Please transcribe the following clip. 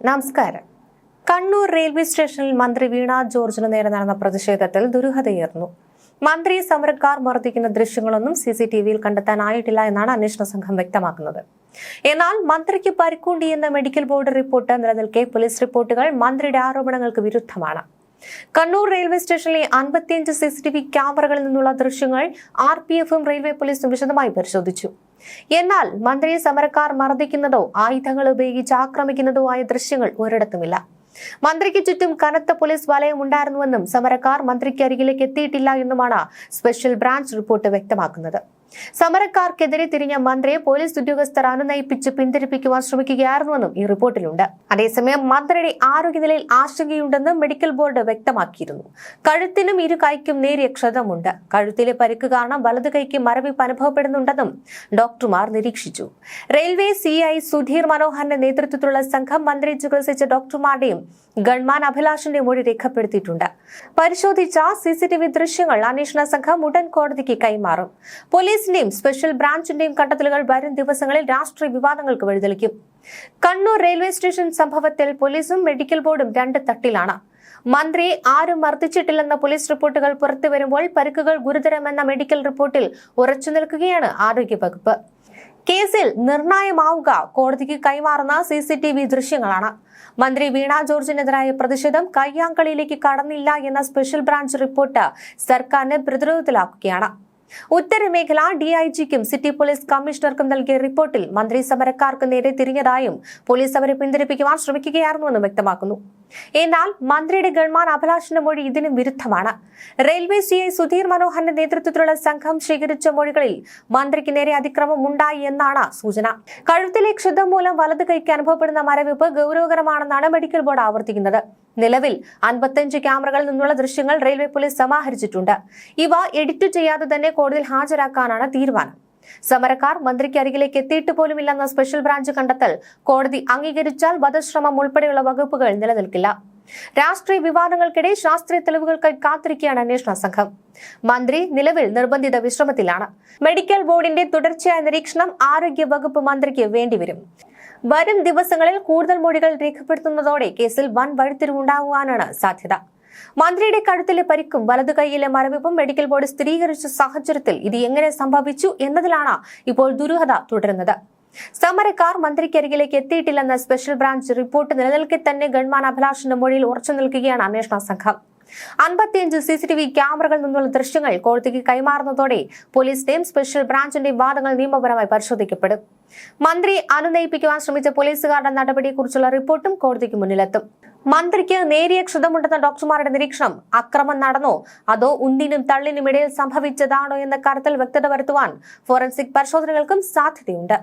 നമസ്കാരം. കണ്ണൂർ റെയിൽവേ സ്റ്റേഷനിൽ മന്ത്രി വീണ ജോർജിന് നേരെ നടന്ന പ്രതിഷേധത്തിൽ ദുരൂഹതയേറുന്നു. മന്ത്രി സമരക്കാർ മർദ്ദിക്കുന്ന ദൃശ്യങ്ങളൊന്നും CCTV-യിൽ കണ്ടെത്താനായിട്ടില്ല എന്നാണ് അന്വേഷണ സംഘം വ്യക്തമാക്കുന്നത്. എന്നാൽ മന്ത്രിക്ക് പരിക്കുണ്ടി എന്ന മെഡിക്കൽ ബോർഡ് റിപ്പോർട്ട് നിലനിൽക്കെ പോലീസ് റിപ്പോർട്ടുകൾ മന്ത്രിയുടെ ആരോപണങ്ങൾക്ക് വിരുദ്ധമാണ്. കണ്ണൂർ റെയിൽവേ സ്റ്റേഷനിലെ 55 CCTV ക്യാമറകളിൽ നിന്നുള്ള ദൃശ്യങ്ങൾ RPF-ഉം റെയിൽവേ പോലീസും വിശദമായി പരിശോധിച്ചു. എന്നാൽ മന്ത്രിയെ സമരക്കാർ മർദ്ദിക്കുന്നതോ ആയുധങ്ങൾ ഉപയോഗിച്ച് ആക്രമിക്കുന്നതോ ആയ ദൃശ്യങ്ങൾ ഒരിടത്തുമില്ല. മന്ത്രിക്ക് ചുറ്റും കനത്ത പോലീസ് വലയം ഉണ്ടായിരുന്നുവെന്നും സമരക്കാർ മന്ത്രിക്ക് അരികിലേക്ക് എത്തിയിട്ടില്ല എന്നുമാണ് സ്പെഷ്യൽ ബ്രാഞ്ച് റിപ്പോർട്ട് വ്യക്തമാക്കുന്നത്. സമരക്കാർക്കെതിരെ തിരിഞ്ഞ മന്ത്രിയെ പോലീസ് ഉദ്യോഗസ്ഥർ അനുനയിപ്പിച്ച് പിന്തിരിപ്പിക്കുവാൻ ശ്രമിക്കുകയായിരുന്നുവെന്നും ഈ റിപ്പോർട്ടിലുണ്ട്. അതേസമയം മന്ത്രിയുടെ ആരോഗ്യനിലയിൽ ആശങ്കയുണ്ടെന്ന് മെഡിക്കൽ ബോർഡ് വ്യക്തമാക്കിയിരുന്നു. കഴുത്തിനും ഇരു കൈക്കും നേരിയ ക്ഷതമുണ്ട്. കഴുത്തിലെ പരിക്ക് കാരണം വലതു കൈക്ക് മരവിപ്പ് അനുഭവപ്പെടുന്നുണ്ടെന്നും ഡോക്ടർമാർ നിരീക്ഷിച്ചു. റെയിൽവേ CI സുധീർ മനോഹറിന്റെ നേതൃത്വത്തിലുള്ള സംഘം മന്ത്രി ചികിത്സിച്ച ഡോക്ടർമാരുടെയും ഗൺമാൻ അഭിലാഷിന്റെ മൊഴി രേഖപ്പെടുത്തിയിട്ടുണ്ട്. പരിശോധിച്ച CCTV ദൃശ്യങ്ങൾ അന്വേഷണ സംഘം ഉടൻ കോടതിക്ക് കൈമാറും. പോലീസിന്റെയും സ്പെഷ്യൽ ബ്രാഞ്ചിന്റെയും കണ്ടെത്തലുകൾ വരും ദിവസങ്ങളിൽ രാഷ്ട്രീയ വിവാദങ്ങൾക്ക് വഴിതെളിക്കും. കണ്ണൂർ റെയിൽവേ സ്റ്റേഷൻ സംഭവത്തിൽ പോലീസും മെഡിക്കൽ ബോർഡും രണ്ട് തട്ടിലാണ്. മന്ത്രിയെ ആരും മർദ്ദിച്ചിട്ടില്ലെന്ന പോലീസ് റിപ്പോർട്ടുകൾ പുറത്തുവരുമ്പോൾ പരിക്കുകൾ ഗുരുതരമെന്ന മെഡിക്കൽ റിപ്പോർട്ടിൽ ഉറച്ചു നിൽക്കുകയാണ് ആരോഗ്യവകുപ്പ്. കേസിൽ നിർണായകമാവുക കോടതിക്ക് കൈമാറുന്ന CCTV ദൃശ്യങ്ങളാണ്. മന്ത്രി വീണ ജോർജിനെതിരായ പ്രതിഷേധം കയ്യാങ്കളിയിലേക്ക് കടന്നില്ല എന്ന സ്പെഷ്യൽ ബ്രാഞ്ച് റിപ്പോർട്ട് സർക്കാരിനെ പ്രതിരോധത്തിലാക്കുകയാണ്. ഉത്തരമേഖല DIG-ക്കും സിറ്റി പോലീസ് കമ്മീഷണർക്കും നൽകിയ റിപ്പോർട്ടിൽ മന്ത്രി സമരക്കാർക്ക് നേരെ തിരിഞ്ഞതായും പോലീസ് അവരെ പിന്തിരിപ്പിക്കുവാൻ ശ്രമിക്കുകയായിരുന്നുവെന്നും വ്യക്തമാക്കുന്നു. എന്നാൽ മന്ത്രിയുടെ ഗൺമാൻ അഭിലാഷിന്റെ മൊഴി ഇതിനും വിരുദ്ധമാണ്. റെയിൽവേ CI സുധീർ മനോഹറിന്റെ നേതൃത്വത്തിലുള്ള സംഘം ശേഖരിച്ച മൊഴികളിൽ മന്ത്രിക്ക് നേരെ അതിക്രമം ഉണ്ടായി എന്നാണ് സൂചന. കഴുത്തിലെ ക്ഷതം മൂലം വലത് കൈക്ക് അനുഭവപ്പെടുന്ന മരവിപ്പ് ഗൗരവകരമാണെന്നാണ് മെഡിക്കൽ ബോർഡ് ആവർത്തിക്കുന്നത്. നിലവിൽ 55 ക്യാമറകളിൽ നിന്നുള്ള ദൃശ്യങ്ങൾ റെയിൽവേ പോലീസ് സമാഹരിച്ചിട്ടുണ്ട്. ഇവ എഡിറ്റ് ചെയ്യാതെ തന്നെ കോടതിയിൽ ഹാജരാക്കാനാണ് തീരുമാനം. സമരക്കാർ മന്ത്രിക്ക് അരികിലേക്ക് എത്തിയിട്ട് പോലുമില്ലെന്ന സ്പെഷ്യൽ ബ്രാഞ്ച് കണ്ടെത്തൽ കോടതി അംഗീകരിച്ചാൽ വധശ്രമം ഉൾപ്പെടെയുള്ള വകുപ്പുകൾ നിലനിൽക്കില്ല. രാഷ്ട്രീയ വിവാദങ്ങൾക്കിടെ ശാസ്ത്രീയ തെളിവുകൾക്കായി കാത്തിരിക്കുകയാണ് അന്വേഷണ സംഘം. മന്ത്രി നിലവിൽ നിർബന്ധിത വിശ്രമത്തിലാണ്. മെഡിക്കൽ ബോർഡിന്റെ തുടർച്ചയായ നിരീക്ഷണം ആരോഗ്യ വകുപ്പ് മന്ത്രിക്ക് വേണ്ടിവരും. വരും ദിവസങ്ങളിൽ കൂടുതൽ മൊഴികൾ രേഖപ്പെടുത്തുന്നതോടെ കേസിൽ വൻ വഴിത്തിരിവുണ്ടാകുവാനാണ് സാധ്യത. മന്ത്രിയുടെ കഴുത്തിലെ പരിക്കും വലതു കൈയിലെ മരവിപ്പും മെഡിക്കൽ ബോർഡ് സ്ഥിരീകരിച്ച സാഹചര്യത്തിൽ ഇത് എങ്ങനെ സംഭവിച്ചു എന്നതിലാണ് ഇപ്പോൾ ദുരൂഹത തുടരുന്നത്. സമരക്കാർ മന്ത്രിക്കരികിലേക്ക് എത്തിയിട്ടില്ലെന്ന സ്പെഷ്യൽ ബ്രാഞ്ച് റിപ്പോർട്ട് നിലനിൽക്കെ തന്നെ ഗൺമാൻ അഭിലാഷിന്റെ മൊഴിയിൽ ഉറച്ചു നിൽക്കുകയാണ് അന്വേഷണ സംഘം. 55 CCTV ക്യാമറകളിൽ നിന്നുള്ള ദൃശ്യങ്ങൾ കോടതിക്ക് കൈമാറുന്നതോടെ പോലീസിന്റെയും സ്പെഷ്യൽ ബ്രാഞ്ചിന്റെയും വാദങ്ങൾ നിയമപരമായി പരിശോധിക്കപ്പെടും. മന്ത്രിയെ അനുനയിപ്പിക്കുവാൻ ശ്രമിച്ച പോലീസുകാരുടെ നടപടിയെക്കുറിച്ചുള്ള റിപ്പോർട്ടും കോടതിക്ക് മുന്നിലെത്തും. മന്ത്രിക്ക് നേരിയ ക്ഷതമുണ്ടെന്ന ഡോക്ടർമാരുടെ നിരീക്ഷണം അക്രമം നടന്നോ അതോ ഉന്തിനും തള്ളിനും ഇടയിൽ സംഭവിച്ചതാണോ എന്ന കാര്യത്തിൽ വ്യക്തത വരുത്തുവാൻ ഫോറൻസിക് പരിശോധനകൾക്കും സാധ്യതയുണ്ട്.